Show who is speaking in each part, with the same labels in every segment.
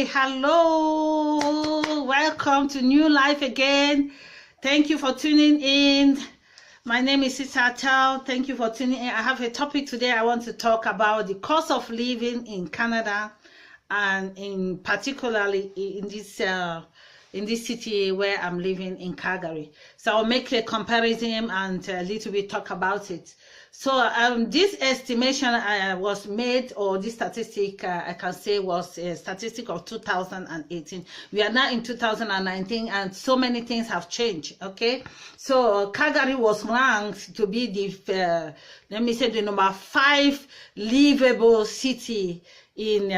Speaker 1: Hello, welcome to New Life again. Thank you for tuning in. My name is Sister Tao. Thank you for tuning in. I have a topic today. I want to talk about the cost of living in Canada, and in particularly in this city where I'm living in Calgary. So I'll make a comparison and a little bit talk about it. So this estimation was made, or this statistic I can say was a statistic of 2018. We are now in 2019 and so many things have changed. Okay, so Calgary was ranked to be the let me say the number 5 livable city in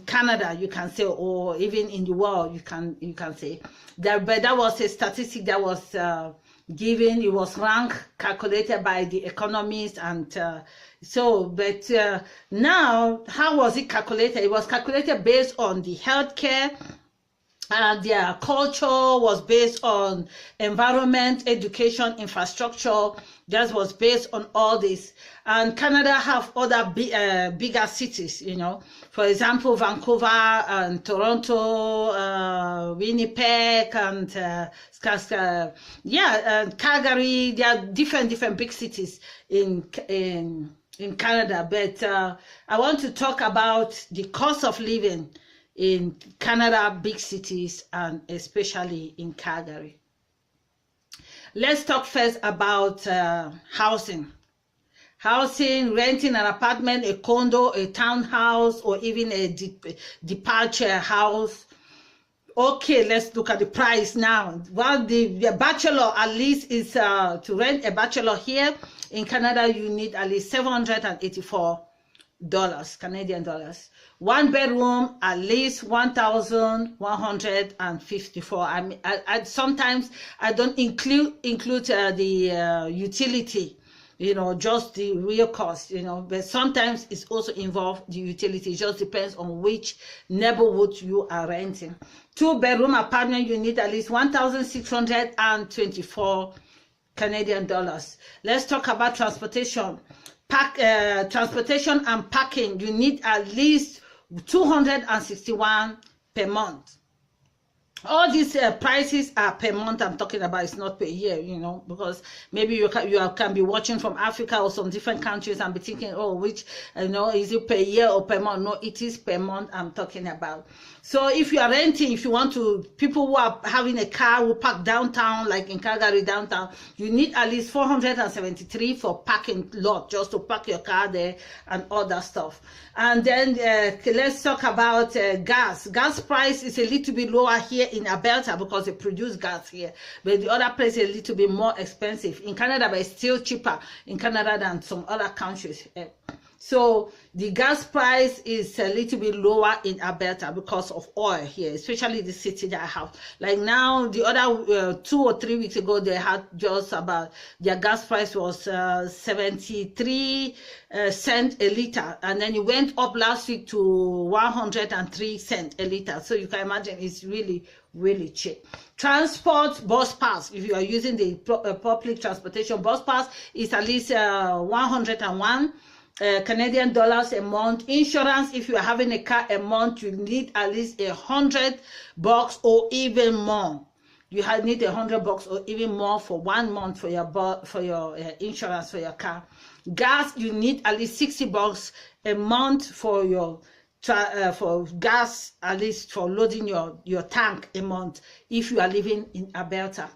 Speaker 1: Canada, you can say, or even in the world, you can say that. But that was a statistic that was given. It was ranked, calculated by the economists, and now, how was it calculated? It was calculated based on the healthcare. Their culture was based on environment, education, infrastructure. That was based on all this. And Canada have other bigger cities, you know. For example, Vancouver and Toronto, Winnipeg, and Calgary. There are different big cities in Canada. But I want to talk about the cost of living in Canada, big cities, and especially in Calgary. Let's talk first about housing. Housing, renting an apartment, a condo, a townhouse, or even a departure house. Okay, let's look at the price now. Well, the bachelor at least is to rent a bachelor here in Canada, you need at least $784 Canadian dollars. 1 bedroom at least 1,154. I mean, I sometimes I don't include the utility, you know, just the real cost, you know, but sometimes it's also involved the utility. It just depends on which neighborhood you are renting. 2 bedroom apartment, you need at least 1,624 Canadian dollars. Let's talk about transportation. Transportation and parking, you need at least 261 per month. All these prices are per month. I'm talking about, it's not per year, you know, because maybe you can be watching from Africa or some different countries and be thinking, oh, which, you know, is it per year or per month? No, it is per month I'm talking about. So if you are renting, if you want to, people who are having a car who park downtown, like in Calgary downtown, you need at least 473 for parking lot, just to park your car there and all that stuff. And then let's talk about gas. Gas price is a little bit lower here in Alberta because they produce gas here, but the other place is a little bit more expensive in Canada, but it's still cheaper in Canada than some other countries. So the gas price is a little bit lower in Alberta because of oil here, especially the city that I have. Like now, the other 2 or 3 weeks ago, they had just about, their gas price was 73 cents a liter. And then it went up last week to 103 cents a liter. So you can imagine it's really, really cheap. Transport, bus pass, if you are using the public transportation, bus pass is at least 101 Canadian dollars a month. Insurance, if you are having a car a month, you need at least $100 or even more. You need $100 or even more for 1 month for your insurance for your car. Gas, you need at least $60 a month for your for gas, at least for loading your tank a month if you are living in Alberta.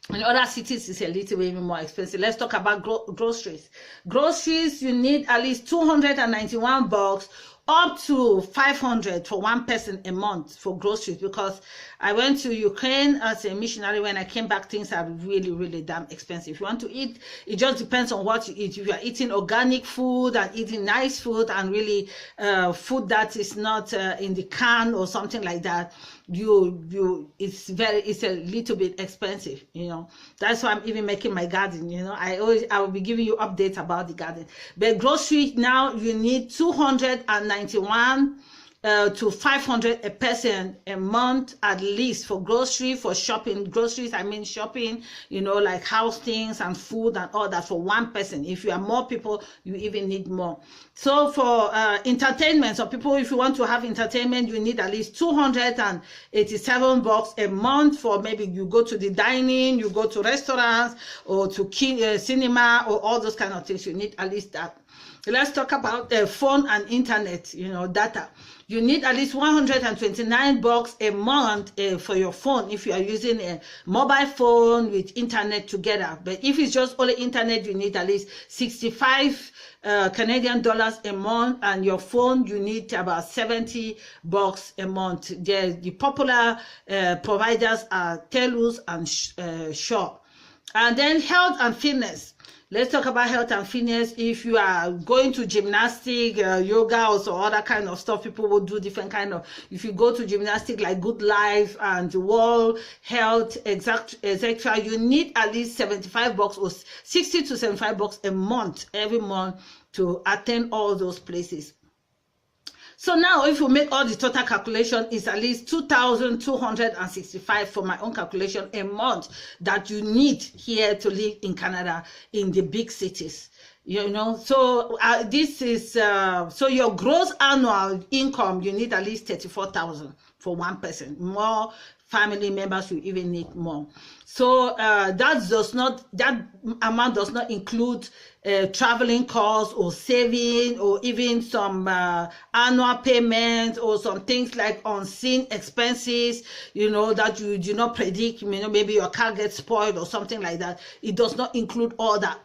Speaker 1: In other cities, it's a little bit more expensive. Let's talk about groceries. Groceries, you need at least $291 up to $500 for one person a month for groceries, because I went to Ukraine as a missionary. When I came back, things are really, really damn expensive. If you want to eat, it just depends on what you eat. If you are eating organic food and eating nice food and really food that is not in the can or something like that, it's a little bit expensive, you know. That's why I'm even making my garden, you know. I will be giving you updates about the garden. But grocery now, you need $291 to 500 a person a month at least for groceries, I mean shopping, you know, like house things and food and all that for one person. If you are more people, you even need more. So for entertainment, so people, if you want to have entertainment, you need at least $287 a month for maybe you go to the dining, you go to restaurants or to cinema or all those kind of things. You need at least that. Let's talk about the phone and internet, you know, data. You need at least $129 a month for your phone if you are using a mobile phone with internet together. But if it's just only internet, you need at least 65 Canadian dollars a month, and your phone you need about $70 a month. The popular providers are Telus and Shaw. And then health and fitness. Let's talk about health and fitness. If you are going to gymnastic, yoga, or so other kind of stuff, people will do different kind of. If you go to gymnastic like Good Life and World Health, etc., you need at least $75 or $60 to $75 a month every month to attend all those places. So now, if you make all the total calculation, it's at least $2,265 for my own calculation a month that you need here to live in Canada in the big cities. You know, so this is so your gross annual income, you need at least $34,000 for one person. More family members, you even need more. So that amount does not include traveling costs or saving or even some annual payments or some things like unseen expenses, you know, that you do not predict. You know, maybe your car gets spoiled or something like that. It does not include all that.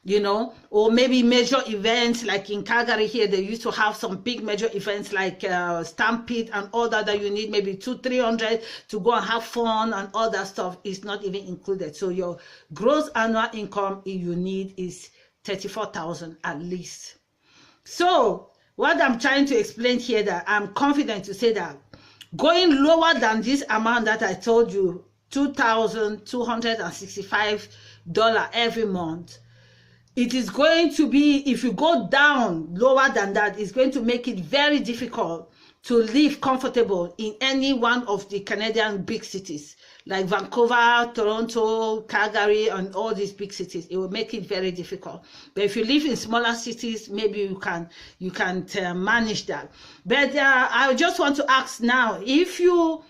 Speaker 1: You know, or maybe major events like in Calgary here, they used to have some big major events like Stampede and all that you need maybe $200-300 to go and have fun, and all that stuff is not even included. So your gross annual income you need is $34,000 at least. So what I'm trying to explain here, that I'm confident to say that going lower than this amount that I told you, $2,265 every month, it is going to be, if you go down lower than that, it's going to make it very difficult to live comfortable in any one of the Canadian big cities like Vancouver, Toronto, Calgary, and all these big cities. It will make it very difficult. But if you live in smaller cities, maybe you can manage that. But I just want to ask now, if you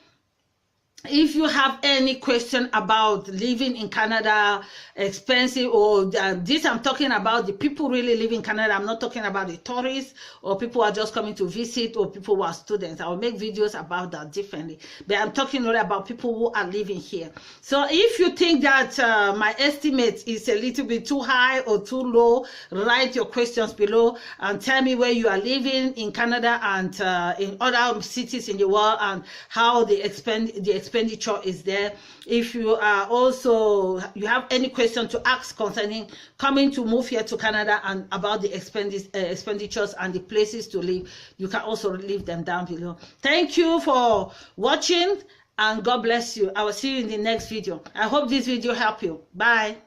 Speaker 1: have any question about living in Canada, expensive, or this, I'm talking about the people really live in Canada. I'm not talking about the tourists or people who are just coming to visit or people who are students. I will make videos about that differently. But I'm talking only about people who are living here. So if you think that my estimate is a little bit too high or too low, write your questions below and tell me where you are living in Canada and in other cities in the world, and how the expenditure is there. If you are also, you have any question to ask concerning coming to move here to Canada and about the expenditures and the places to live, you can also leave them down below. Thank you for watching, and God bless you. I will see you in the next video. I hope this video helped you. Bye.